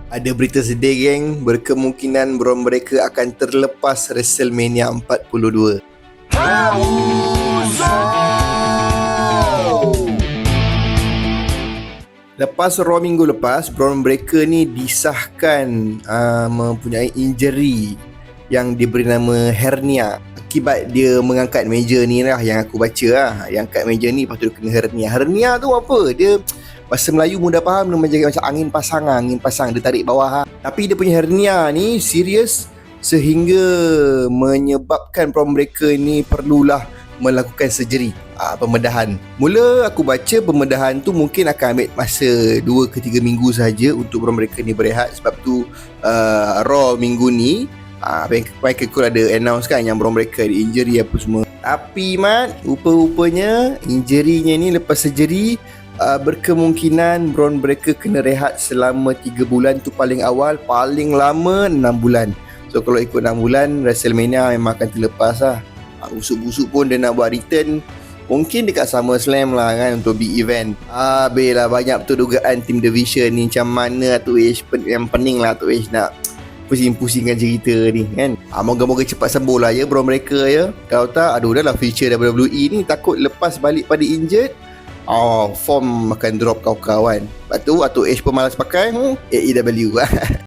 Ada berita sedih geng, berkemungkinan Braun Breaker akan terlepas WrestleMania 42. Lepas Raw minggu lepas, Braun Breaker ni disahkan mempunyai injury yang diberi nama hernia. Akibat dia mengangkat meja ni lah yang aku baca lah. Yang angkat meja ni lepas tu dia kena hernia. Hernia tu apa? Dia bahasa Melayu mudah faham, dia macam angin pasang dia tarik bawah. Tapi dia punya hernia ni serius sehingga menyebabkan Braun Breaker ni perlulah melakukan surgery, pembedahan. Mula aku baca pembedahan tu mungkin akan ambil masa 2 ke 3 minggu saja untuk Braun Breaker ni berehat. Sebab tu Raw minggu ni Michael Cole ada announce kan yang Braun Breaker ada injury apa semua. Tapi Mat, rupa-rupanya injury-nya ni lepas surgery, berkemungkinan Braun Breaker kena rehat selama 3 bulan tu paling awal, paling lama 6 bulan. So kalau ikut 6 bulan, WrestleMania memang akan terlepas lah. Busuk-busuk pun dia nak buat return mungkin dekat SummerSlam lah kan, untuk big event. Habis lah banyak betul dugaan Team Division ni macam mana tu Ish, yang pening lah tu Ish nak pusing-pusingkan cerita ni kan. Moga-moga cepat sembuh lah ya Braun Breaker ya. Kalau tak, aduh dah lah future WWE ni takut lepas balik pada injured, form akan drop kawan-kawan. Lepas tu Atuk H pun malas pakai AEW